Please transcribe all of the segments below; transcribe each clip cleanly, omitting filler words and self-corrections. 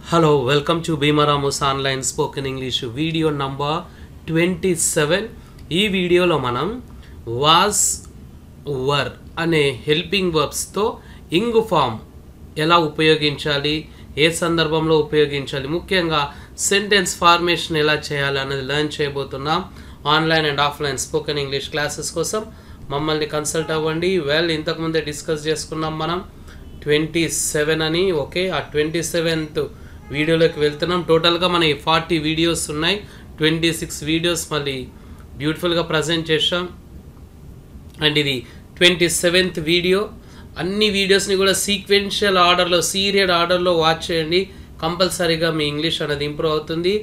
Hello, welcome to Bhima Ramos Online Spoken English video number 27. ఈ వీడియోలో మనం was were అనే హెల్పింగ్ వర్బ్స్తో ఇంగ్ ఫామ్ ఎలా ఉపయోగించాలి, ఏ సందర్భంలో ఉపయోగించాలి, ముఖ్యంగా సెంటెన్స్ ఫార్మేషన్ ఎలా చేయాలి అనేది లెర్న్ చేయబోతున్నాం. Online and offline spoken English classes కోసం మమ్మల్ని కన్సల్ట్ అవ్వండి. ఇంతకుముందే డిస్కస్ చేసుకున్నాం మనం 27 అని. ఓకే, ఆ 27th వీడియోలోకి వెళ్తున్నాం. టోటల్గా మన 40 వీడియోస్ ఉన్నాయి. 26 వీడియోస్ మళ్ళీ బ్యూటిఫుల్గా ప్రజెంట్ చేసాం. అండ్ ఇది 27th వీడియో. అన్ని వీడియోస్ని కూడా సీక్వెన్షియల్ ఆర్డర్లో, సీరియల్ ఆర్డర్లో వాచ్ చేయండి. కంపల్సరీగా మీ ఇంగ్లీష్ అనేది ఇంప్రూవ్ అవుతుంది.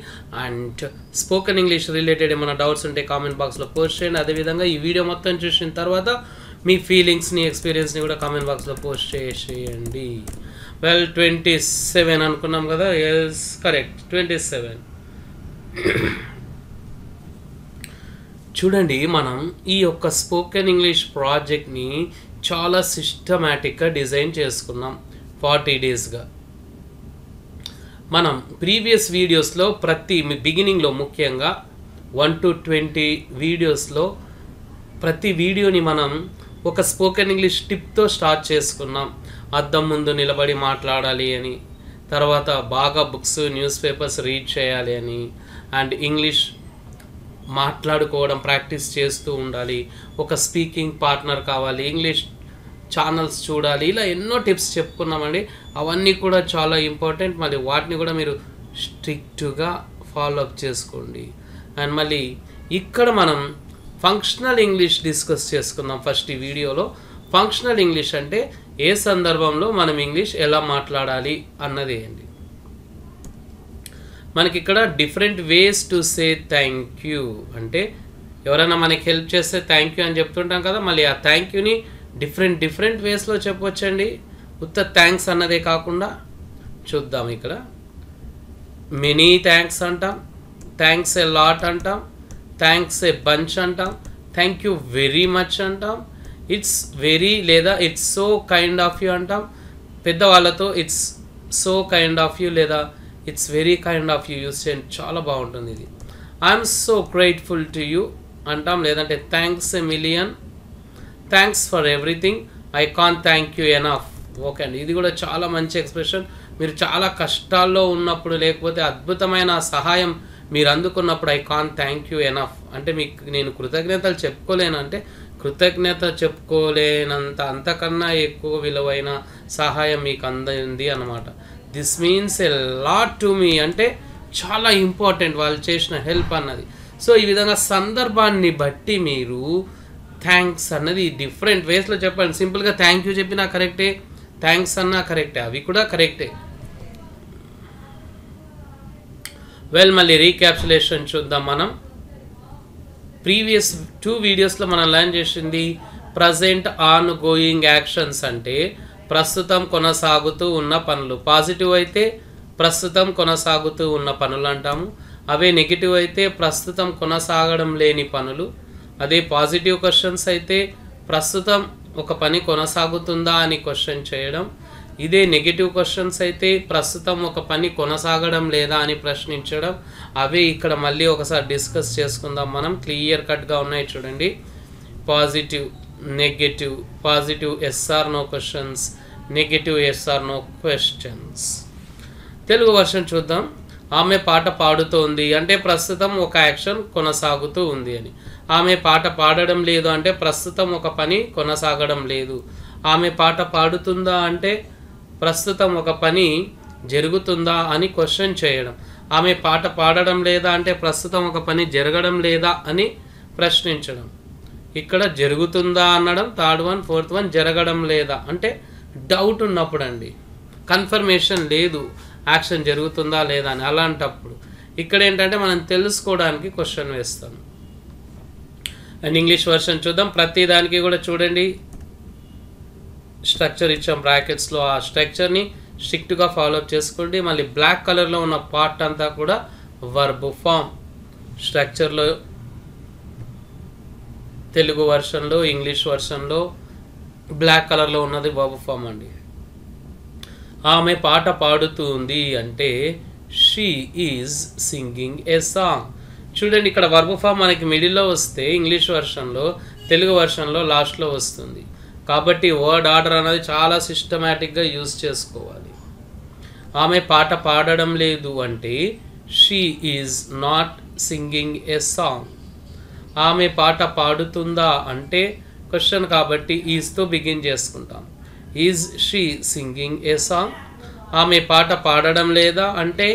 అండ్ స్పోకెన్ ఇంగ్లీష్ రిలేటెడ్ ఏమైనా డౌట్స్ ఉంటే కామెంట్ బాక్స్లో పోస్ట్ చేయండి. అదేవిధంగా ఈ వీడియో మొత్తం చూసిన తర్వాత మీ ఫీలింగ్స్ని, ఎక్స్పీరియన్స్ని కూడా కామెంట్ బాక్స్లో పోస్ట్ చేసేయండి. 27 అనుకున్నాం కదా. Yes, correct, 27. చూడండి, మనం ఈ యొక్క స్పోకెన్ ఇంగ్లీష్ ప్రాజెక్ట్ని చాలా సిస్టమేటిక్గా డిజైన్ చేసుకున్నాం 40 డేస్గా. మనం ప్రీవియస్ వీడియోస్లో ప్రతి బిగినింగ్లో ముఖ్యంగా 1 to 20 వీడియోస్లో ప్రతి వీడియోని మనం ఒక స్పోకెన్ ఇంగ్లీష్ టిప్తో స్టార్ట్ చేసుకున్నాం. అద్దం ముందు నిలబడి మాట్లాడాలి అని, తర్వాత బాగా బుక్స్, న్యూస్ పేపర్స్ రీడ్ చేయాలి అని, అండ్ ఇంగ్లీష్ మాట్లాడుకోవడం ప్రాక్టీస్ చేస్తూ ఉండాలి, ఒక స్పీకింగ్ పార్ట్నర్ కావాలి, ఇంగ్లీష్ ఛానల్స్ చూడాలి, ఇలా ఎన్నో టిప్స్ చెప్పుకున్నామండి. అవన్నీ కూడా చాలా ఇంపార్టెంట్. మళ్ళీ వాటిని కూడా మీరు స్ట్రిక్ట్గా ఫాలో అప్ చేసుకోండి. అండ్ మళ్ళీ ఇక్కడ మనం ఫంక్షనల్ ఇంగ్లీష్ డిస్కస్ చేసుకుందాం. ఫస్ట్ ఈ వీడియోలో ఫంక్షనల్ ఇంగ్లీష్ అంటే ఏ సందర్భంలో మనం ఇంగ్లీష్ ఎలా మాట్లాడాలి అన్నది ఏంటి. మనకి ఇక్కడ different ways to say thank you. అంటే ఎవరైనా మనకి హెల్ప్ చేస్తే థ్యాంక్ యూ అని చెప్తుంటాం కదా. మళ్ళీ ఆ థ్యాంక్ యూని డిఫరెంట్ వేస్లో చెప్పవచ్చండి. ఉత్త థ్యాంక్స్ అన్నదే కాకుండా చూద్దాం. ఇక్కడ మెనీ థ్యాంక్స్ అంటాం, థ్యాంక్స్ ఎ లాట్ అంటాం, థ్యాంక్స్ ఏ బంచ్ అంటాం, థ్యాంక్ యూ వెరీ మచ్ అంటాం, ఇట్స్ వెరీ లేదా it's so kind of you అంటాం. పెద్దవాళ్ళతో it's so kind of you లేదా it's very kind of you use చేయండి, చాలా బాగుంటుంది ఇది. I'm so grateful to you అంటాం. లేదంటే thanks a million, thanks for everything, I can't thank you enough. Okay అండి, ఇది కూడా చాలా మంచి ఎక్స్ప్రెషన్. మీరు చాలా కష్టాల్లో ఉన్నప్పుడు, లేకపోతే అద్భుతమైన సహాయం మీరు అందుకున్నప్పుడు I can't thank you enough అంటే మీకు నేను కృతజ్ఞతలు చెప్పుకోలేను, అంటే కృతజ్ఞత చెప్పుకోలేనంత అంతకన్నా ఎక్కువ విలువైన సహాయం మీకు అందింది అన్నమాట. This means a lot to me అంటే చాలా ఇంపార్టెంట్ వాళ్ళు చేసిన హెల్ప్ అన్నది. సో ఈ విధంగా సందర్భాన్ని బట్టి మీరు థ్యాంక్స్ అన్నది డిఫరెంట్ వేస్లో చెప్పండి. సింపుల్గా థ్యాంక్ యూ చెప్పినా కరెక్టే, థ్యాంక్స్ అన్నా కరెక్టే, అవి కూడా కరెక్టే. మళ్ళీ రీక్యాప్సులేషన్ చూద్దాం. మనం ప్రీవియస్ 2 వీడియోస్లో మనం లర్న్ చేసింది ప్రజెంట్ ఆన్ గోయింగ్ యాక్షన్స్ అంటే ప్రస్తుతం కొనసాగుతూ ఉన్న పనులు. పాజిటివ్ అయితే ప్రస్తుతం కొనసాగుతూ ఉన్న పనులు అంటాము. అవే నెగిటివ్ అయితే ప్రస్తుతం కొనసాగడం లేని పనులు. అదే పాజిటివ్ క్వశ్చన్స్ అయితే ప్రస్తుతం ఒక పని కొనసాగుతుందా అని క్వశ్చన్ చేయడం. ఇదే నెగిటివ్ క్వశ్చన్స్ అయితే ప్రస్తుతం ఒక పని కొనసాగడం లేదా అని ప్రశ్నించడం. అవే ఇక్కడ మళ్ళీ ఒకసారి డిస్కస్ చేసుకుందాం మనం. క్లియర్ కట్గా ఉన్నాయి చూడండి. Positive, negative, positive S are no questions, negative S are no questions. Telugu version చూద్దాం. ఆమె పాట పాడుతోంది అంటే ప్రస్తుతం ఒక యాక్షన్ కొనసాగుతూ ఉంది అని. ఆమె పాట పాడడం లేదు అంటే ప్రస్తుతం ఒక పని కొనసాగడం లేదు. ఆమె పాట పాడుతుందా అంటే ప్రస్తుతం ఒక పని జరుగుతుందా అని క్వశ్చన్ చేయడం. ఆమె పాట పాడడం లేదా అంటే ప్రస్తుతం ఒక పని జరగడం లేదా అని ప్రశ్నించడం. ఇక్కడ జరుగుతుందా అనడం, 3rd one, 4th one జరగడం లేదా అంటే డౌట్ ఉన్నప్పుడు అండి, కన్ఫర్మేషన్ లేదు యాక్షన్ జరుగుతుందా లేదా అని. అలాంటప్పుడు ఇక్కడ ఏంటంటే మనం తెలుసుకోవడానికి క్వశ్చన్ వేస్తాం. అండ్ ఇంగ్లీష్ వర్షన్ చూద్దాం. ప్రతి దానికి కూడా చూడండి స్ట్రక్చర్ ఇచ్చాం బ్రాకెట్స్లో. ఆ స్ట్రక్చర్ని స్ట్రిక్ట్గా ఫాలోఅప్ చేసుకోండి. మళ్ళీ బ్లాక్ కలర్లో ఉన్న పార్ట్ అంతా కూడా వర్బ్ ఫామ్ స్ట్రక్చర్లో, తెలుగు వర్షన్లో, ఇంగ్లీష్ వర్షన్లో బ్లాక్ కలర్లో ఉన్నది వర్బ్ ఫామ్ అండి. ఆమె పాట పాడుతుంది అంటే she is singing a song. చూడండి ఇక్కడ వర్బ్ ఫామ్ మనకి మిడిల్లో వస్తే ఇంగ్లీష్ వర్షన్లో, తెలుగు వర్షన్లో లాస్ట్లో వస్తుంది. కాబట్టి వర్డ్ ఆర్డర్ అనేది చాలా సిస్టమేటిక్గా యూజ్ చేసుకోవాలి. ఆమె పాట పాడడం లేదు అంటే she is not singing a song. ఆమె పాట పాడుతుందా అంటే క్వశ్చన్ కాబట్టి ఈజ్తో బిగిన్ చేసుకుంటాం. Is she singing a song. ఆమె పాట పాడడం లేదా అంటే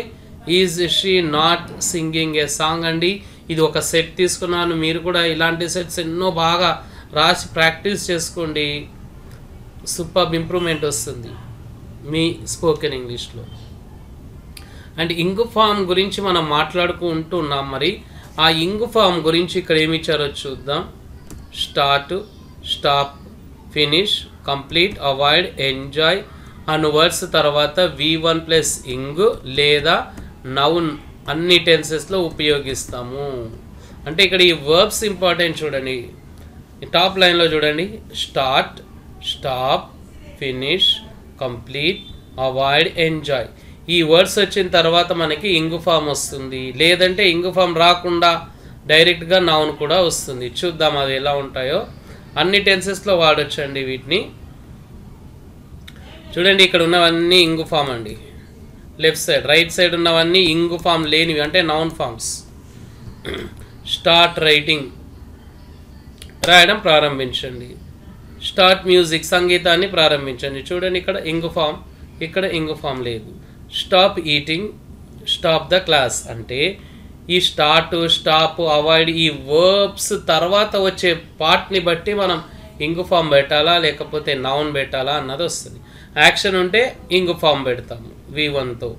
is she not singing a song అండి. ఇది ఒక సెట్ తీసుకున్నాను. మీరు కూడా ఇలాంటి సెట్స్ ఎన్నో బాగా రాసి ప్రాక్టీస్ చేసుకోండి. సూపర్ ఇంప్రూవ్మెంట్ వస్తుంది మీ స్పోకెన్ ఇంగ్లీష్లో. అండ్ ఇంగ్ ఫామ్ గురించి మనం మాట్లాడుకుంటున్నాం. మరి ఆ ఇంగ్ ఫామ్ గురించి ఇక్కడ ఏమి ఇచ్చారో చూద్దాం. Start, stop, finish, complete, avoid, enjoy అను వర్డ్స్ తర్వాత V1 ప్లస్ ఇంగ్ లేదా నౌన్ అన్ని టెన్సెస్లో ఉపయోగిస్తాము. అంటే ఇక్కడ ఈ వర్బ్స్ ఇంపార్టెంట్ చూడండి. టాప్ లైన్లో చూడండి. Start, stop, finish, complete, avoid, enjoy. ఈ వర్డ్స్ వచ్చిన తర్వాత మనకి ఇంగ్ ఫామ్ వస్తుంది. లేదంటే ఇంగ్ ఫామ్ రాకుండా డైరెక్ట్గా నౌన్ కూడా వస్తుంది. చూద్దాం అవి ఎలా ఉంటాయో. అన్ని టెన్సెస్లో వాడొచ్చండి వీటిని. చూడండి ఇక్కడ ఉన్నవన్నీ ఇంగ్ ఫామ్ అండి. లెఫ్ట్ సైడ్, రైట్ సైడ్ ఉన్నవన్నీ ఇంగ్ ఫామ్ లేనివి అంటే నౌన్ ఫామ్స్. స్టార్ట్ రైటింగ్, రాయడం ప్రారంభించండి. స్టార్ట్ మ్యూజిక్, సంగీతాన్ని ప్రారంభించండి. చూడండి ఇక్కడ ఇంగ్ ఫామ్, ఇక్కడ ఇంగ్ ఫామ్ లేదు. Stop eating, stop the class అంటే ఈ స్టార్ట్, స్టాప్, అవాయిడ్ ఈ వర్బ్స్ తర్వాత వచ్చే పార్ట్ని బట్టి మనం ఇంగ్ ఫామ్ పెట్టాలా లేకపోతే నౌన్ పెట్టాలా అన్నది వస్తుంది. యాక్షన్ ఉంటే ఇంగ్ ఫామ్ పెడతాము V1తో.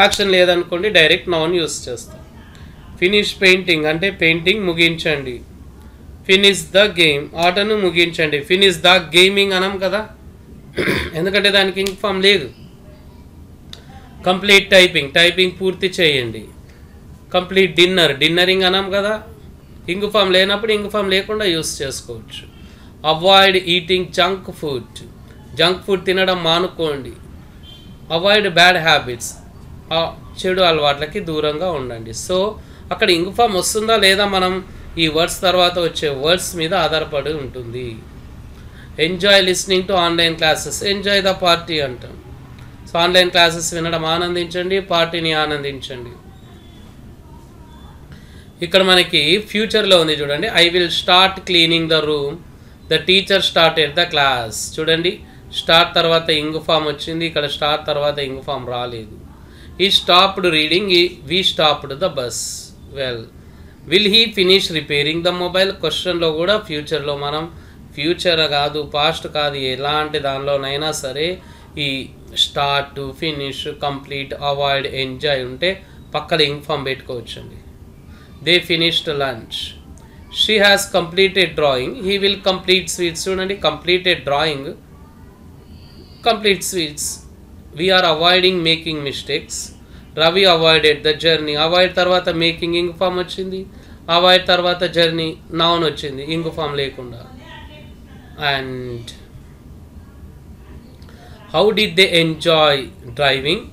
యాక్షన్ లేదనుకోండి డైరెక్ట్ నౌన్ యూస్ చేస్తాం. ఫినిష్ పెయింటింగ్ అంటే పెయింటింగ్ ముగించండి. ఫినిష్ ద గేమ్, ఆటను ముగించండి. ఫినిష్ ద గేమింగ్ అనం కదా, ఎందుకంటే దానికి ఇంగ్ ఫామ్ లేదు. కంప్లీట్ టైపింగ్, టైపింగ్ పూర్తి చేయండి. కంప్లీట్ డిన్నర్, డిన్నరింగ్ అనం కదా, ఇంగ్ ఫామ్ లేనప్పుడు ఇంగ్ ఫామ్ లేకుండా యూస్ చేసుకోవచ్చు. Avoid eating junk food, junk food తినడం మానుకోండి. అవాయిడ్ బ్యాడ్ హ్యాబిట్స్, చెడు అలవాట్లకి దూరంగా ఉండండి. సో అక్కడ ఇంగ్ ఫామ్ వస్తుందా లేదా మనం ఈ వర్డ్స్ తర్వాత వచ్చే వర్డ్స్ మీద ఆధారపడి ఉంటుంది. Enjoy listening to online classes, enjoy the party అంటాం. సో ఆన్లైన్ క్లాసెస్ వినడం ఆనందించండి, పార్టీని ఆనందించండి. ఇక్కడ మనకి ఫ్యూచర్లో ఉంది చూడండి. I will start cleaning the room, the teacher started the class. చూడండి స్టార్ట్ తర్వాత ఇంగ్ ఫామ్ వచ్చింది, ఇక్కడ స్టార్ట్ తర్వాత ఇంగ్ ఫామ్ రాలేదు. He stopped reading, we stopped the bus. Well, will he finish repairing the mobile. క్వశ్చన్లో కూడా ఫ్యూచర్లో మనం ఫ్యూచర్ కాదు, పాస్ట్ కాదు, ఎలాంటి దానిలోనైనా సరే ఈ start, finish, complete, avoid, enjoy ఉంటే పక్కన ఇంగ్ ఫామ్ పెట్టుకోవచ్చండి. They finished lunch. She has completed drawing, he will complete sweets. చూడండి completed drawing, complete sweets. We are avoiding making mistakes. Ravi avoided the journey. Avoid తర్వాత మేకింగ్ ఇంగ్ ఫామ్ వచ్చింది, avoid తర్వాత journey noun వచ్చింది ing form లేకుండా. And how did they enjoy driving,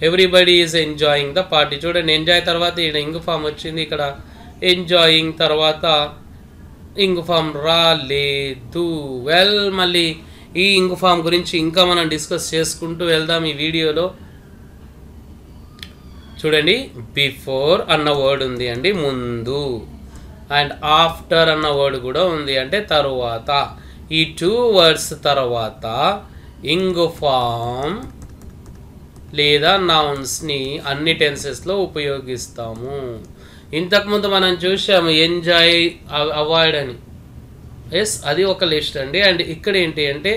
everybody is enjoying the party. చూడండి enjoy తర్వాత ఇక్కడ ఇంగ్ form వచ్చింది, ఇక్కడ ఎంజాయింగ్ తర్వాత ఇంగ్ ఫామ్ రాలేదు. వెల్, మళ్ళీ ఈ ఇంగ్ ఫామ్ గురించి ఇంకా మనం డిస్కస్ చేసుకుంటూ వెళ్దాం ఈ వీడియోలో. చూడండి బిఫోర్ అన్న వర్డ్ ఉంది అండి ముందు, అండ్ ఆఫ్టర్ అన్న వర్డ్ కూడా ఉంది అంటే తరువాత. ఈ టూ వర్డ్స్ తర్వాత ఇంగ్ ఫామ్ లేదా నౌన్స్ని అన్ని టెన్సెస్లో ఉపయోగిస్తాము. ఇంతకుముందు మనం చూసాము ఎంజాయ్, అవాయిడ్ అని. ఎస్, అది ఒక లిస్ట్ అండి. అండ్ ఇక్కడ ఏంటి అంటే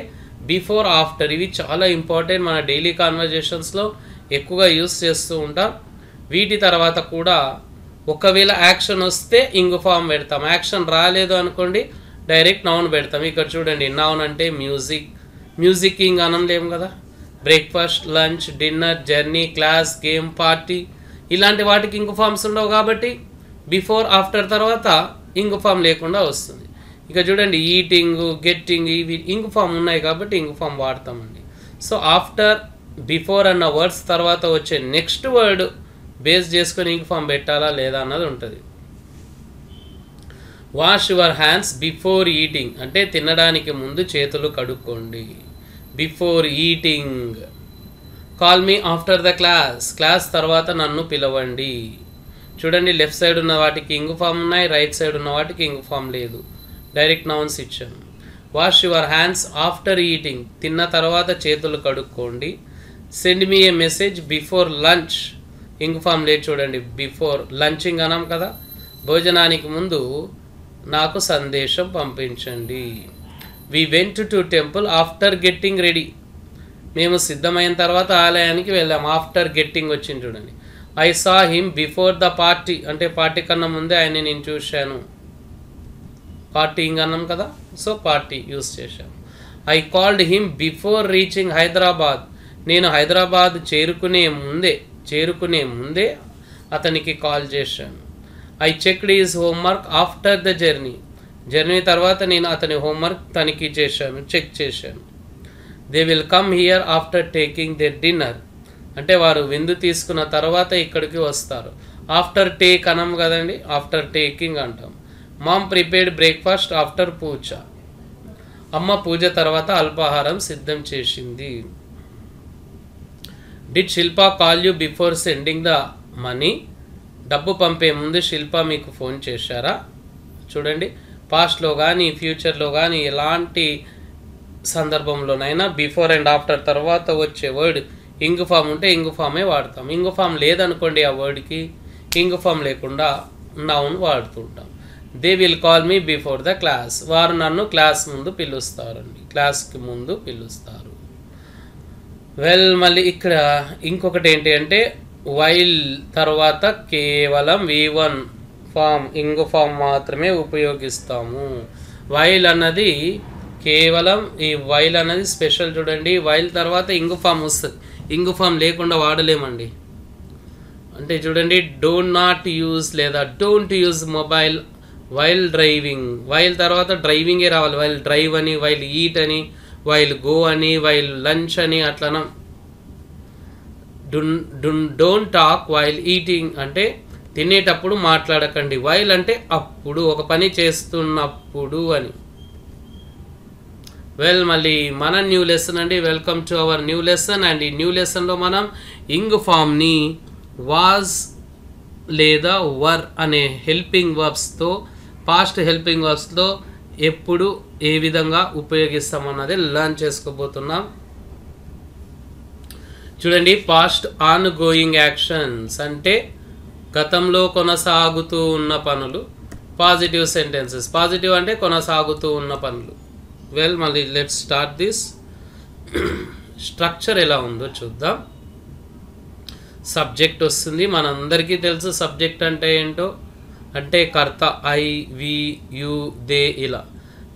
బిఫోర్, ఆఫ్టర్, ఇవి చాలా ఇంపార్టెంట్. మన డైలీ కాన్వర్జేషన్స్లో ఎక్కువగా యూస్ చేస్తూ ఉంటాం. వీటి తర్వాత కూడా ఒకవేళ యాక్షన్ వస్తే ఇంగ్ ఫామ్ పెడతాం, యాక్షన్ రాలేదు అనుకోండి డైరెక్ట్ నౌన్ పెడతాం. ఇక్కడ చూడండి నౌన్ అంటే మ్యూజిక్, మ్యూజికింగ్ అనలేము కదా. Breakfast, lunch, dinner, journey, class, game, party ఇలాంటి వాటికి ఇంగ్ ఫామ్స్ ఉండవు కాబట్టి బిఫోర్, ఆఫ్టర్ తర్వాత ఇంగ్ ఫామ్ లేకుండా వస్తుంది. ఇక చూడండి ఈటింగ్, గెట్టింగ్ ఇవి ఇంగ్ ఫామ్ ఉన్నాయి కాబట్టి ఇంగ్ ఫామ్ వాడతామండి. సో ఆఫ్టర్ బిఫోర్ అన్న వర్డ్స్ తర్వాత వచ్చే నెక్స్ట్ వర్డ్ బేస్ చేసుకొని ఇంక్ ఫామ్ పెట్టాలా లేదా అన్నది ఉంటుంది. Wash your hands before eating అంటే తినడానికి ముందు చేతులు కడుక్కోండి. Before eating. Call me after the class, class తర్వాత నన్ను పిలవండి. చూడండి, లెఫ్ట్ సైడ్ ఉన్న వాటికి ఇంగ్ ఫామ్ ఉన్నాయి, రైట్ సైడ్ ఉన్న వాటికి ఇంగ్ ఫామ్ లేదు, డైరెక్ట్ నౌన్స్ ఇచ్చాను. Wash your hands after eating, తిన్న తర్వాత చేతులు కడుక్కోండి. Send me a message before lunch, ing form లేదు చూడండి, బిఫోర్ లంచింగ్ అన్నాం కదా, భోజనానికి ముందు నాకు సందేశం పంపించండి. We went to temple after getting ready, మేము సిద్ధమైన తర్వాత ఆలయానికి వెళ్ళాం. ఆఫ్టర్ గెట్టింగ్ వచ్చింది చూడండి. I saw him before the party అంటే పార్టీ కన్నా ముందే ఆయన్ని నేను చూశాను. పార్టీయింగ్ అన్నాం కదా, సో పార్టీ యూస్ చేశాను. I called him before reaching Hyderabad, నేను హైదరాబాద్ చేరుకునే ముందే అతనికి కాల్ చేశాను. I checked his homework after the journey తర్వాత నేను అతని హోంవర్క్ తనిఖీ చేశాను, చెక్ చేశాను. They will come here after taking there dinner అంటే వారు విందు తీసుకున్న తర్వాత ఇక్కడికి వస్తారు. ఆఫ్టర్ టేక్ అనం కదండి, ఆఫ్టర్ టేకింగ్ అంటాం. మామ్ ప్రిపేర్డ్ బ్రేక్ఫాస్ట్ ఆఫ్టర్ పూజ, అమ్మ పూజ తర్వాత అల్పాహారం సిద్ధం చేసింది. Did Shilpa call you before sending the money, డబ్బు పంపే ముందు శిల్ప మీకు ఫోన్ చేశారా? చూడండి, పాస్ట్లో కానీ ఫ్యూచర్లో కానీ ఎలాంటి సందర్భంలోనైనా బిఫోర్ అండ్ ఆఫ్టర్ తర్వాత వచ్చే వర్డ్ ఇంగ్ ఫామ్ ఉంటే ఇంగ్ ఫామే వాడతాం. ఇంగ్ ఫామ్ లేదనుకోండి ఆ వర్డ్కి, ఇంగ్ ఫామ్ లేకుండా నౌన్ వాడుతుంటాం. They will call me before the class, వారు నన్ను క్లాస్ ముందు పిలుస్తారండి, క్లాస్కి ముందు పిలుస్తారు. వెల్, మళ్ళీ ఇక్కడ ఇంకొకటి ఏంటి అంటే వైల్ తర్వాత కేవలం V1 ఫామ్ ఇంగ్ ఫామ్ మాత్రమే ఉపయోగిస్తాము. వైల్ అన్నది కేవలం ఈ వైల్ అనేది స్పెషల్ చూడండి. వైల్ తర్వాత ఇంగ్ ఫామ్ వస్తుంది, ఇంగ్ ఫామ్ లేకుండా వాడలేమండి. అంటే చూడండి, డోంట్ నాట్ యూజ్ లేదా don't use mobile while driving, while తర్వాత డ్రైవింగే రావాలి. వైల్ డ్రైవ్ అని, వైల్ ఈట్ అని, వైల్ గో అని, వైల్ లంచ్ అని అట్లనం. డోంట్ టాక్ వైల్ ఈటింగ్ అంటే తినేటప్పుడు మాట్లాడకండి. వైల్ అంటే అప్పుడు, ఒక పని చేస్తున్నప్పుడు అని. వెల్, మళ్ళీ మన న్యూ లెసన్ అండి. Welcome to our new lesson. And ఈ న్యూ లెసన్లో మనం ఇంగ్ ఫామ్ని వాజ్ లేదా వర్ అనే హెల్పింగ్ వర్బ్స్తో, పాస్ట్ హెల్పింగ్ వర్బ్స్లో ఎప్పుడు ఏ విధంగా ఉపయోగిస్తామన్నది లర్న్ చేసుకోబోతున్నాం. చూడండి, పాస్ట్ ఆన్ గోయింగ్ యాక్షన్స్ అంటే గతంలో కొనసాగుతూ ఉన్న పనులు. పాజిటివ్ సెంటెన్సెస్, పాజిటివ్ అంటే కొనసాగుతూ ఉన్న పనులు. వెల్, మళ్ళీ లెట్స్ స్టార్ట్ దిస్. స్ట్రక్చర్ ఎలా ఉందో చూద్దాం. సబ్జెక్ట్ వస్తుంది, మనందరికీ తెలుసు సబ్జెక్ట్ అంటే ఏంటో, అంటే కర్త ఐ, వి, యు, దే ఇలా.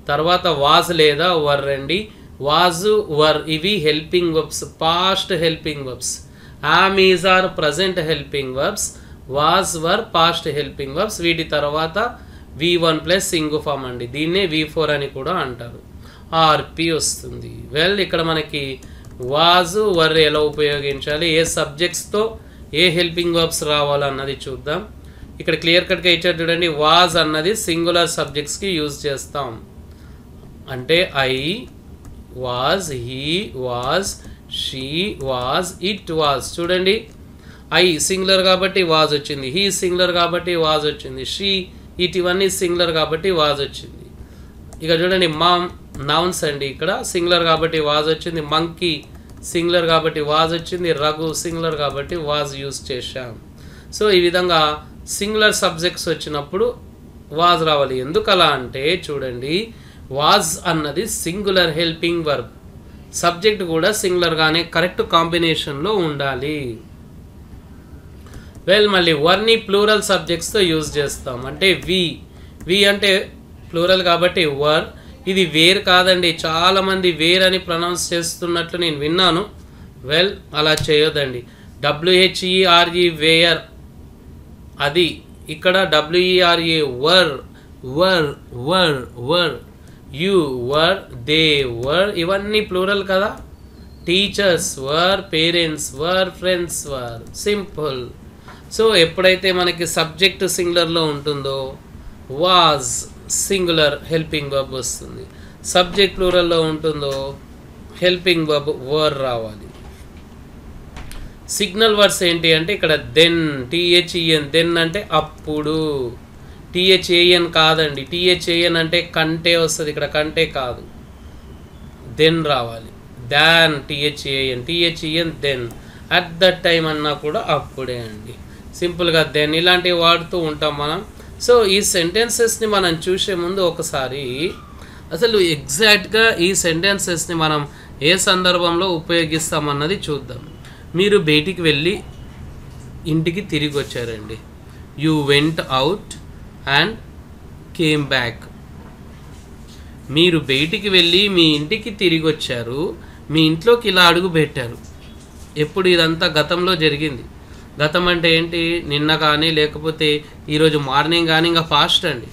తర్వాత వాజ్ లేదా వర్ అండి. వాజు, వర్ ఇవి helping verbs, past helping verbs. Am, is, are present helping verbs. Was, were past helping verbs. వీటి తర్వాత V1 ప్లస్ ఇంగ్ ఫామ్ అండి, దీన్నే V4 అని కూడా అంటారు. ఆర్పి వస్తుంది. వెల్, ఇక్కడ మనకి వాజు, వర్ ఎలా ఉపయోగించాలి, ఏ సబ్జెక్ట్స్తో ఏ హెల్పింగ్ వర్బ్స్ రావాలన్నది చూద్దాం. ఇక్కడ క్లియర్ కట్గా ఇచ్చారు చూడండి. వాజ్ అన్నది సింగులర్ సబ్జెక్ట్స్కి యూజ్ చేస్తాం. అంటే I was, he was, she was, it was. చూడండి, ఐ సింగులర్ కాబట్టి వాజ్ వచ్చింది, హీ సింగులర్ కాబట్టి వాజ్ వచ్చింది, షీ, ఇట్ ఇవన్నీ సింగులర్ కాబట్టి వాజ్ వచ్చింది. ఇక చూడండి, మామ్ నౌన్స్ అండి, ఇక్కడ సింగులర్ కాబట్టి వాజ్ వచ్చింది. మంకీ సింగులర్ కాబట్టి వాజ్ వచ్చింది. రఘు సింగులర్ కాబట్టి వాజ్ యూజ్ చేశాం. సో ఈ విధంగా సింగులర్ సబ్జెక్ట్స్ వచ్చినప్పుడు వాజ్ రావాలి. ఎందుకు అలా అంటే చూడండి, వాజ్ అన్నది సింగులర్ హెల్పింగ్ వర్బ్, సబ్జెక్ట్ కూడా సింగులర్గానే కరెక్ట్ కాంబినేషన్లో ఉండాలి. వెల్, మళ్ళీ వర్ని ప్లూరల్ సబ్జెక్ట్స్తో యూజ్ చేస్తాం. అంటే వి అంటే ప్లూరల్ కాబట్టి వర్. ఇది వేర్ కాదండి, చాలామంది వేర్ అని ప్రొనౌన్స్ చేస్తున్నట్లు నేను విన్నాను. వెల్, అలా చేయొద్దండి. WHERE వేయర్ అది, ఇక్కడ WERA were, were, were, were, you were, they were, ఇవన్నీ ప్లూరల్ కదా. Teachers were, parents were, friends were. Simple. So ఎప్పుడైతే మనకి సబ్జెక్ట్ సింగులర్లో ఉంటుందో వాజ్ సింగులర్ హెల్పింగ్ వర్బ్ వస్తుంది. సబ్జెక్ట్ ప్లూరల్లో ఉంటుందో హెల్పింగ్ వర్బ్ వర్ రావాలి. సిగ్నల్ వర్డ్స్ ఏంటి అంటే ఇక్కడ దెన్, టీహెచ్ఈఎన్, దెన్ అంటే అప్పుడు, టీహెచ్ఏఎన్ కాదండి. టీహెచ్ఏఎన్ అంటే కంటే వస్తుంది, ఇక్కడ కంటే కాదు, దెన్ రావాలి. దాన్, టీహెచ్ఏఎన్, టీహెచ్ఈఎన్ దెన్. అట్ దట్ టైం అన్నా కూడా అప్పుడే అండి. సింపుల్గా దెన్ ఇలాంటివి వాడుతూ ఉంటాం మనం. సో ఈ సెంటెన్సెస్ని మనం చూసే ముందు ఒకసారి అసలు ఎగ్జాక్ట్గా ఈ సెంటెన్సెస్ని మనం ఏ సందర్భంలో ఉపయోగిస్తామన్నది చూద్దాం. మీరు బయటికి వెళ్ళి ఇంటికి తిరిగి వచ్చారండి. You went out and came back. మీరు బయటికి వెళ్ళి మీ ఇంటికి తిరిగి వచ్చారు, మీ ఇంట్లోకి ఇలా అడుగు పెట్టారు. ఎప్పుడు ఇదంతా గతంలో జరిగింది. గతం అంటే ఏంటి? నిన్న కానీ లేకపోతే ఈరోజు మార్నింగ్ కానీ, ఇంకా ఫాస్ట్ అండి.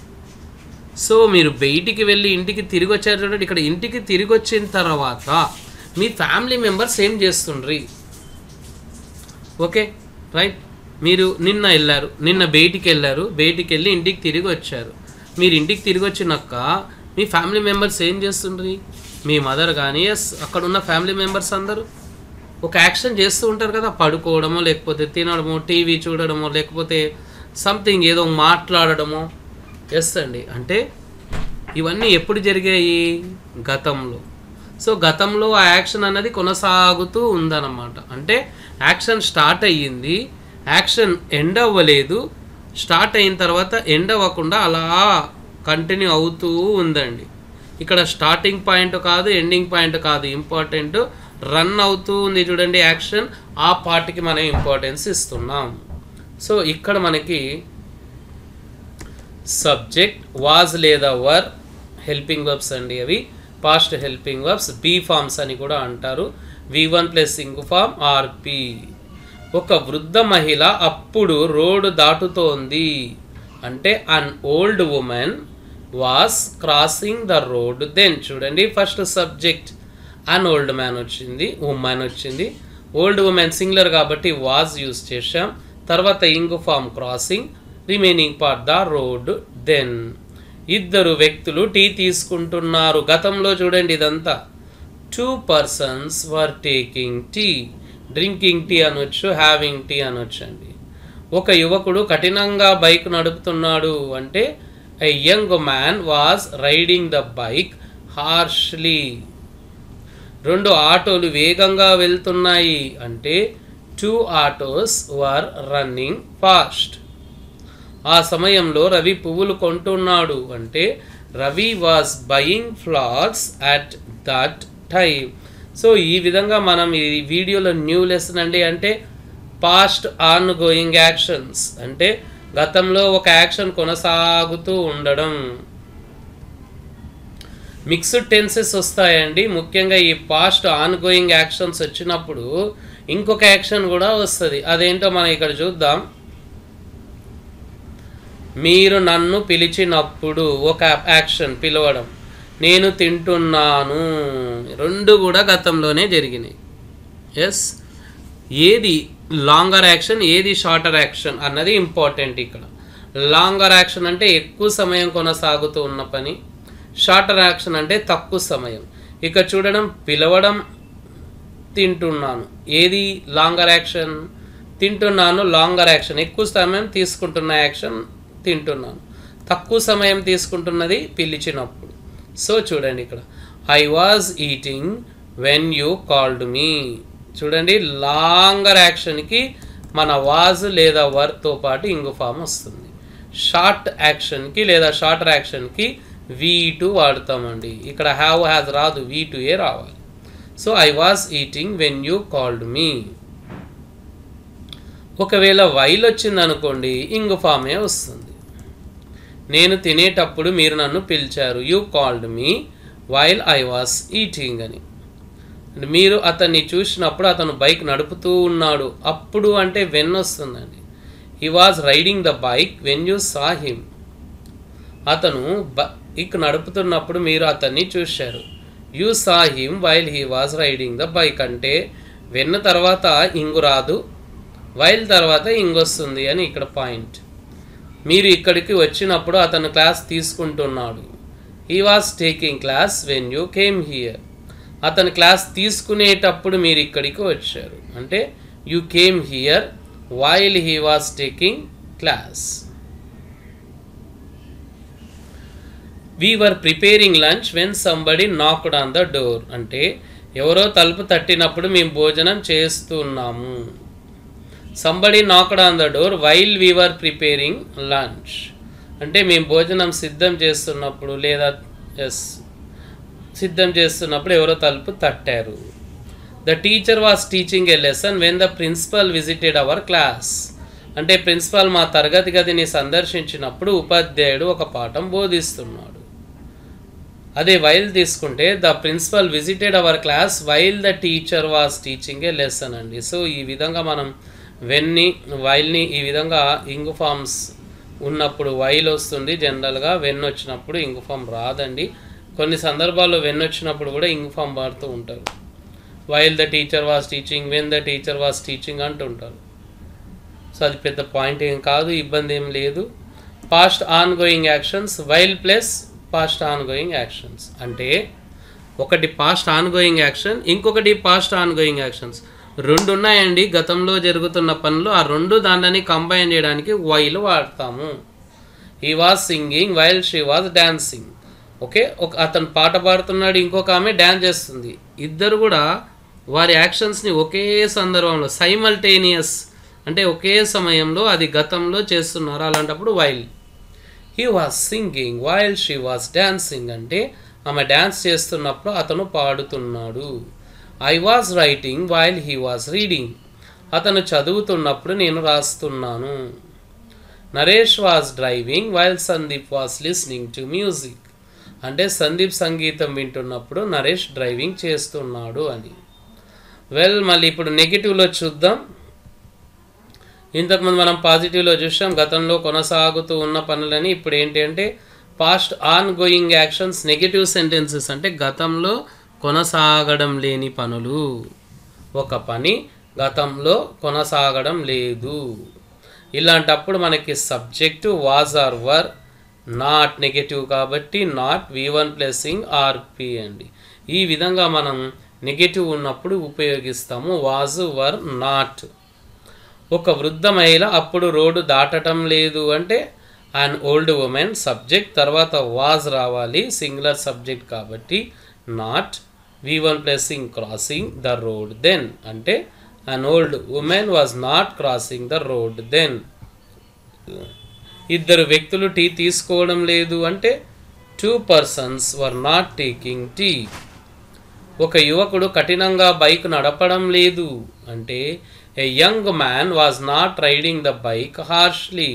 సో మీరు బయటికి వెళ్ళి ఇంటికి తిరిగి వచ్చారు చూడండి. ఇక్కడ ఇంటికి తిరిగి వచ్చిన తర్వాత మీ ఫ్యామిలీ మెంబర్స్ ఏం చేస్తుండ్రి? Okay right. మీరు నిన్న వెళ్ళారు, నిన్న బయటికి వెళ్ళారు, బయటికి వెళ్ళి ఇంటికి తిరిగి వచ్చారు. మీరు ఇంటికి తిరిగి వచ్చినాక మీ ఫ్యామిలీ మెంబర్స్ ఏం చేస్తుండ్రి? మీ మదర్ కానీ అక్కడ ఉన్న ఫ్యామిలీ మెంబర్స్ అందరూ ఒక యాక్షన్ చేస్తూ ఉంటారు కదా. పడుకోవడమో, లేకపోతే తినడమో, టీవీ చూడడమో, లేకపోతే సంథింగ్ ఏదో మాట్లాడడమో. ఎస్ అండి. అంటే ఇవన్నీ ఎప్పుడు జరిగాయి? గతంలో. సో గతంలో ఆ యాక్షన్ అన్నది కొనసాగుతూ ఉందన్నమాట. అంటే యాక్షన్ స్టార్ట్ అయ్యింది, యాక్షన్ ఎండ్ అవ్వలేదు, స్టార్ట్ అయిన తర్వాత ఎండ్ అవ్వకుండా అలా కంటిన్యూ అవుతూ ఉందండి. ఇక్కడ స్టార్టింగ్ పాయింట్ కాదు, ఎండింగ్ పాయింట్ కాదు, ఇంపార్టెంట్ రన్ అవుతూ ఉంది చూడండి యాక్షన్. ఆ పార్ట్కి మనం ఇంపార్టెన్స్ ఇస్తున్నాం. సో ఇక్కడ మనకి సబ్జెక్ట్ వాజ్ లేదా వర్ హెల్పింగ్ వర్బ్స్ అండి. అవి past helping verbs, be forms అని కూడా అంటారు. V1 ప్లస్ ఇంగు ఫార్మ్ ఆర్పి. ఒక వృద్ధ మహిళ అప్పుడు రోడ్డు దాటుతోంది అంటే an old woman was crossing the road then. చూడండి first subject an old man వచ్చింది, ఉమెన్ వచ్చింది. ఓల్డ్ ఉమెన్ సింగులర్ కాబట్టి వాజ్ యూజ్ చేసాం. తర్వాత ing form crossing, remaining part the road then. ఇద్దరు వ్యక్తులు టీ తీసుకుంటున్నారు. గతంలో చూడండి ఇదంతా. 2 persons were taking tea. Drinking tea అనొచ్చు, హ్యావింగ్ టీ అనొచ్చు అండి. ఒక యువకుడు కఠినంగా బైక్ నడుపుతున్నాడు అంటే a young man was riding the bike harshly. 2 ఆటోలు వేగంగా వెళ్తున్నాయి అంటే 2 autos were running fast. ఆ సమయంలో రవి పువ్వులు కొంటున్నాడు అంటే Ravi was buying flowers at that time. So ఈ విధంగా మనం ఈ వీడియోలో న్యూ లెసన్ అండి. అంటే పాస్ట్ ఆన్ గోయింగ్ యాక్షన్స్ అంటే గతంలో ఒక యాక్షన్ కొనసాగుతూ ఉండడం. మిక్స్డ్ టెన్సెస్ వస్తాయండి. ముఖ్యంగా ఈ పాస్ట్ ఆన్ గోయింగ్ యాక్షన్స్ వచ్చినప్పుడు ఇంకొక యాక్షన్ కూడా వస్తుంది. అదేంటో మనం ఇక్కడ చూద్దాం. మీరు నన్ను పిలిచినప్పుడు ఒక యాక్షన్ పిలవడం, నేను తింటున్నాను, 2 కూడా గతంలోనే జరిగినాయి. ఎస్. ఏది లాంగర్ యాక్షన్, ఏది షార్టర్ యాక్షన్ అన్నది ఇంపార్టెంట్ ఇక్కడ. లాంగర్ యాక్షన్ అంటే ఎక్కువ సమయం కొనసాగుతూ ఉన్న పని, షార్టర్ యాక్షన్ అంటే తక్కువ సమయం. ఇక చూడడం, పిలవడం, తింటున్నాను. ఏది లాంగర్ యాక్షన్? తింటున్నాను లాంగర్ యాక్షన్, ఎక్కువ సమయం తీసుకుంటున్న యాక్షన్ తింటున్నాను. తక్కువ సమయం తీసుకుంటున్నది పిలిచినప్పుడు. సో చూడండి ఇక్కడ I was eating when you called me. చూడండి లాంగర్ యాక్షన్కి మన వాజ్ లేదా వర్తో పాటు ఇంగు ఫామ్ వస్తుంది. షార్ట్ యాక్షన్కి లేదా షార్టర్ యాక్షన్కి V2 వాడుతామండి. ఇక్కడ హ్యావ్ హ్యాజ్ రాదు, V2ఏ రావాలి. So I was eating when you called me. ఒకవేళ వైల్ వచ్చింది అనుకోండి ఇంగు ఫామే వస్తుంది. నేను తినేటప్పుడు మీరు నన్ను పిలిచారు, you called me while I was eating అని. మీరు అతన్ని చూసినప్పుడు అతను బైక్ నడుపుతూ ఉన్నాడు. అప్పుడు అంటే వెన్ వస్తుందండి. He was riding the bike when you saw him. అతను బైక్ నడుపుతున్నప్పుడు మీరు అతన్ని చూశారు, you saw him while he was riding the bike అంటే వెన్ తర్వాత ఇంగు రాదు, వైల్ తర్వాత ఇంగొస్తుంది అని ఇక్కడ పాయింట్. మీరు ఇక్కడికి వచ్చినప్పుడు అతను క్లాస్ తీసుకుంటున్నాడు. He was taking class when you came here. అతను క్లాస్ తీసుకునేటప్పుడు మీరు ఇక్కడికి వచ్చారు అంటే you came here while he was taking class. We were preparing lunch when somebody knocked on the door అంటే ఎవరో తలుపు తట్టినప్పుడు మేము భోజనం చేస్తున్నాము. Somebody knocked on the door while we were preparing lunch అంటే మేము భోజనం సిద్ధం చేస్తున్నప్పుడు లేదా సిద్ధం చేస్తున్నప్పుడు ఎవరో తలుపు తట్టారు. The teacher was teaching a lesson when the principal visited our class అంటే ప్రిన్సిపల్ మా తరగతి గదిని సందర్శించినప్పుడు ఉపాధ్యాయుడు ఒక పాఠం బోధిస్తున్నాడు. అదే వైల్ తీసుకుంటే the principal visited our class while the teacher was teaching a lesson అండి. సో ఈ విధంగా మనం వెన్ని వైల్ని ఈ విధంగా ఇంగు ఫార్మ్స్ ఉన్నప్పుడు వైల్ వస్తుంది జనరల్గా, వెన్ వచ్చినప్పుడు ఇంగు ఫామ్ రాదండి. కొన్ని సందర్భాల్లో వెన్ వచ్చినప్పుడు కూడా ఇంగు ఫామ్ వాడుతూ ఉంటారు. While the teacher was teaching, when the teacher was teaching అంటుంటారు. సో అది పెద్ద పాయింట్ ఏం కాదు, ఇబ్బంది ఏం లేదు. Past on going actions while plus past on going actions అంటే ఒకటి పాస్ట్ ఆన్ గోయింగ్ యాక్షన్, ఇంకొకటి పాస్ట్ ఆన్ గోయింగ్ యాక్షన్స్ రెండు ఉన్నాయండి. గతంలో జరుగుతున్న పనులు ఆ రెండు దానిని కంబైన్ చేయడానికి వైల్ వాడతాము. He was singing while she was dancing. Okay, అతను పాట పాడుతున్నాడు, ఇంకొక ఆమె డ్యాన్స్ చేస్తుంది. ఇద్దరు కూడా వారి యాక్షన్స్ని ఒకే సందర్భంలో సైమల్టేనియస్ అంటే ఒకే సమయంలో అది గతంలో చేస్తున్నారు. అలాంటప్పుడు while. He was singing while she was dancing అంటే ఆమె డ్యాన్స్ చేస్తున్నప్పుడు అతను పాడుతున్నాడు. I was writing while he was reading అతను చదువుతున్నప్పుడు నేను రాస్తున్నాను. Naresh was driving while Sandeep was listening to music అంటే సందీప్ సంగీతం వింటున్నప్పుడు నరేష్ డ్రైవింగ్ చేస్తున్నాడు అని. వెల్, మళ్ళీ ఇప్పుడు నెగిటివ్లో చూద్దాం. ఇంతకుముందు మనం పాజిటివ్లో చూసాం గతంలో కొనసాగుతూ ఉన్న పనులని. ఇప్పుడు ఏంటి అంటే past on going actions negative sentences అంటే గతంలో కొనసాగడం లేని పనులు. ఒక పని గతంలో కొనసాగడం లేదు, ఇలాంటప్పుడు మనకి subject was or were, not negative కాబట్టి నాట్ V1 ప్లసింగ్ ఆర్పి అండి. ఈ విధంగా మనం నెగటివ్ ఉన్నప్పుడు ఉపయోగిస్తాము వాజ్ వర్ నాట్. ఒక వృద్ధ మహిళ అప్పుడు రోడ్డు దాటడం లేదు అంటే అన్ ఓల్డ్ ఉమెన్ సబ్జెక్ట్ తర్వాత వాజ్ రావాలి, సింగులర్ సబ్జెక్ట్ కాబట్టి not V1 plus ing crossing the road then అంటే an old woman was not crossing the road then. ఇద్దరు వ్యక్తులు టీ తీసుకోవడం లేదు అంటే 2 persons were not taking tea. ఒక యువకుడు కఠినంగా బైక్ నడపడం లేదు అంటే a young man was not riding the bike harshly.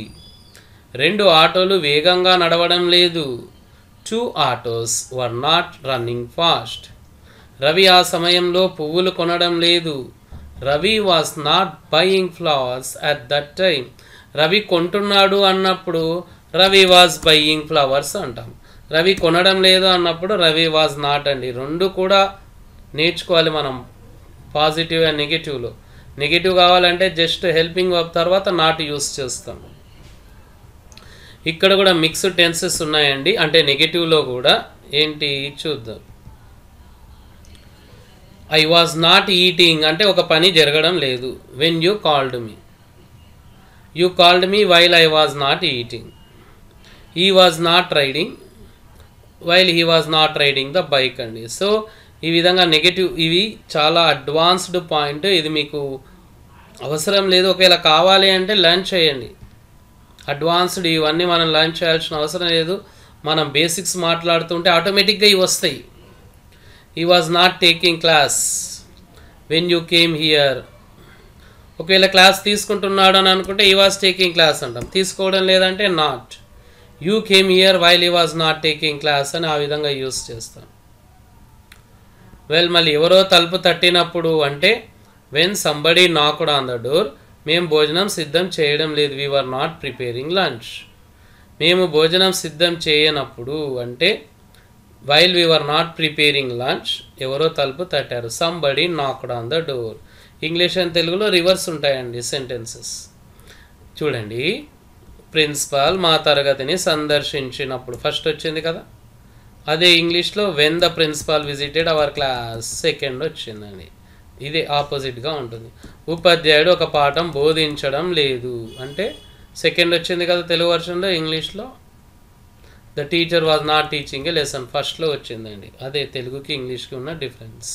2 ఆటోలు వేగంగా నడవడం లేదు. 2 autos were not running fast. Ravi ఆ సమయంలో పువ్వులు కొనడం లేదు. Ravi was not buying flowers at that time. Ravi కొంటున్నాడు అన్నప్పుడు రవి వాజ్ బయింగ్ ఫ్లవర్స్ అంటాం. రవి కొనడం లేదు అన్నప్పుడు రవి వాజ్ నాట్ అండి. రెండు కూడా నేర్చుకోవాలి మనం పాజిటివ్ అండ్ నెగిటివ్లో. నెగిటివ్ కావాలంటే జస్ట్ హెల్పింగ్ వర్బ్ తర్వాత నాట్ యూస్ చేస్తాం. ఇక్కడ కూడా మిక్స్డ్ టెన్సెస్ ఉన్నాయండి, అంటే నెగిటివ్లో కూడా ఏంటి చూద్దాం. ఐ వాజ్ నాట్ ఈటింగ్ అంటే ఒక పని జరగడం లేదు. When you called me, you called me while I was not eating. He was not riding while he was not riding the bike అండి. సో ఈ విధంగా నెగటివ్ ఇవి చాలా అడ్వాన్స్డ్ పాయింట్. ఇది మీకు అవసరం లేదు, ఒకవేళ కావాలి అంటే లర్న్ చేయండి. అడ్వాన్స్డ్ ఇవన్నీ మనం లర్న్ చేయాల్సిన అవసరం లేదు. మనం బేసిక్స్ మాట్లాడుతుంటే ఆటోమేటిక్గా ఇవి వస్తాయి. He was not taking class when you came here. ఒకవేళ క్లాస్ తీసుకుంటున్నాడు అని అనుకుంటే హీ వాజ్ టేకింగ్ క్లాస్ అంటాం. తీసుకోవడం లేదంటే not. You came here while he was not taking class అని ఆ విధంగా యూస్ చేస్తాం. వెల్, మళ్ళీ ఎవరో తలుపు తట్టినప్పుడు అంటే when somebody knocked on the door, మేము భోజనం సిద్ధం చేయడం లేదు. We were not preparing lunch. మేము భోజనం సిద్ధం చేయనప్పుడు అంటే while we were not preparing lunch ఎవరో తలుపు తట్టారు. Somebody knocked on the door. English and తెలుగులో రివర్స్ ఉంటాయండి సెంటెన్సెస్. చూడండి, ప్రిన్సిపాల్ మా తరగతిని సందర్శించినప్పుడు ఫస్ట్ వచ్చింది కదా. అదే ఇంగ్లీష్లో when the principal visited our class second వచ్చిందండి. ఇది ఆపోజిట్గా ఉంటుంది. ఉపాధ్యాయుడు ఒక పాఠం బోధించడం లేదు అంటే సెకండ్ వచ్చింది కదా తెలుగు వర్షన్లో. ఇంగ్లీష్లో the teacher was not teaching a lesson ఫస్ట్లో వచ్చిందండి. అదే తెలుగుకి ఇంగ్లీష్కి ఉన్న డిఫరెన్స్.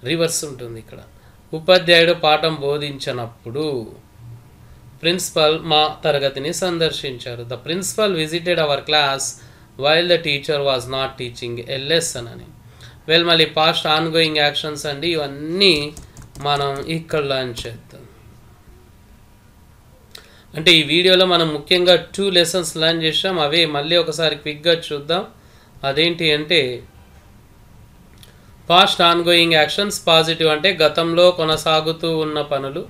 రివర్స్ ఉంటుంది ఇక్కడ. ఉపాధ్యాయుడు పాఠం బోధించినప్పుడు ప్రిన్సిపల్ మా తరగతిని సందర్శించారు. The principal visited our class while the teacher was not teaching a lesson అని. మళ్ళీ పాస్ట్ ఆన్ గోయింగ్ యాక్షన్స్ అండి. ఇవన్నీ మనం ఇక్కడ లర్న్ చేద్దాం. అంటే ఈ వీడియోలో మనం ముఖ్యంగా 2 లెసన్స్ లర్న్ చేసాం. అవే మళ్ళీ ఒకసారి క్విక్గా చూద్దాం. అదేంటి అంటే past on going actions, positive అంటే గతంలో కొనసాగుతూ ఉన్న పనులు.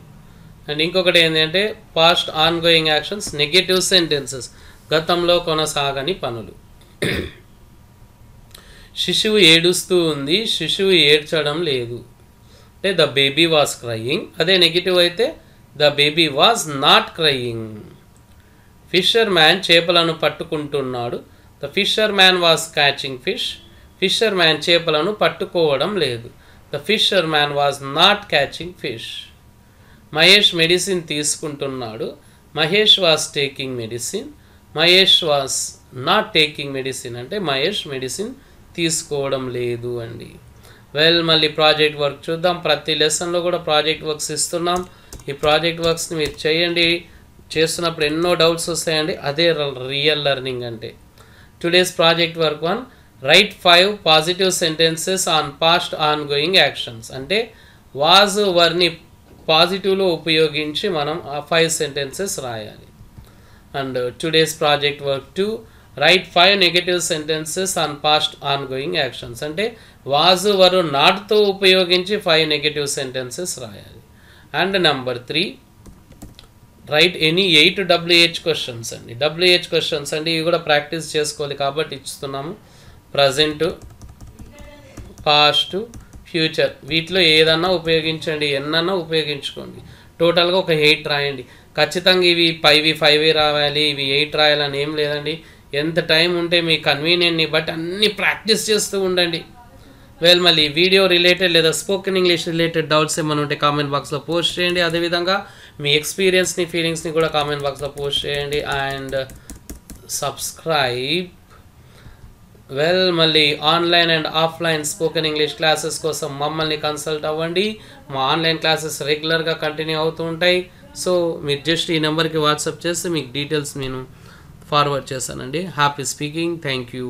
అండ్ ఇంకొకటి ఏంటంటే past on going actions, negative sentences, గతంలో కొనసాగని పనులు. శిశువు ఏడుస్తూ ఉంది, శిశువు ఏడ్చడం లేదు అంటే ద బేబీ వాజ్ క్రయింగ్. అదే నెగిటివ్ అయితే the baby was not crying. Fisherman చేపలను పట్టుకుంటున్నాడు. The fisherman was catching fish. Fisherman చేపలను పట్టుకోవడం లేదు. The fisherman was not catching fish. Mahesh medicine తీసుకుంటున్నాడు. Mahesh was taking medicine. Mahesh was not taking medicine అంటే Mahesh medicine తీసుకోవడం లేదు అండి. మళ్ళీ ప్రాజెక్ట్ వర్క్ చూద్దాం. ప్రతి లెసన్లో కూడా ప్రాజెక్ట్ వర్క్స్ ఇస్తున్నాం. ఈ ప్రాజెక్ట్ వర్క్స్ని మీరు చేయండి. చేస్తున్నప్పుడు ఎన్నో డౌట్స్ వస్తాయండి. అదే రియల్ లెర్నింగ్ అంటే. Today's project work 1, right 5 positive sentences on past on going actions. అంటే వాజ్ వర్ని పాజిటివ్లో ఉపయోగించి మనం ఆ 5 సెంటెన్సెస్ రాయాలి. And today's project work 2, right 5 negative sentences on past on going actions. అంటే వాజ్ వరు నాట్తో ఉపయోగించి 5 నెగటివ్ సెంటెన్సెస్ రాయాలి. And number 3, right any 8 WH questions అండి. WH క్వశ్చన్స్ అండి, ఇవి కూడా ప్రాక్టీస్ చేసుకోవాలి కాబట్టి ఇస్తున్నాము. ప్రజెంట్, పాస్ట్, ఫ్యూచర్ వీటిలో ఏదన్నా ఉపయోగించండి, ఎన్నన్నా ఉపయోగించుకోండి. టోటల్గా ఒక 8 రాయండి. ఖచ్చితంగా ఇవి 5 రావాలి, ఇవి 8 రాయాలని ఏం లేదండి. ఎంత టైం ఉంటే మీ కన్వీనియంట్ని బట్టి అన్నీ ప్రాక్టీస్ చేస్తూ ఉండండి. మళ్ళీ వీడియో రిలేటెడ్ లేదా స్పోకెన్ ఇంగ్లీష్ రిలేటెడ్ డౌట్స్ ఏమైనా ఉంటే కామెంట్ బాక్స్లో పోస్ట్ చేయండి. అదేవిధంగా మీ ఎక్స్పీరియన్స్ని, ఫీలింగ్స్ని కూడా కామెంట్ బాక్స్లో పోస్ట్ చేయండి. And subscribe. మళ్ళీ online and offline spoken English classes కోసం మమ్మల్ని కన్సల్ట్ అవ్వండి. మా ఆన్లైన్ క్లాసెస్ రెగ్యులర్గా కంటిన్యూ అవుతూ ఉంటాయి. సో మీరు జస్ట్ ఈ నెంబర్కి వాట్సాప్ చేస్తే మీకు డీటెయిల్స్ నేను ఫార్వర్డ్ చేశానండి. Happy speaking. Thank you.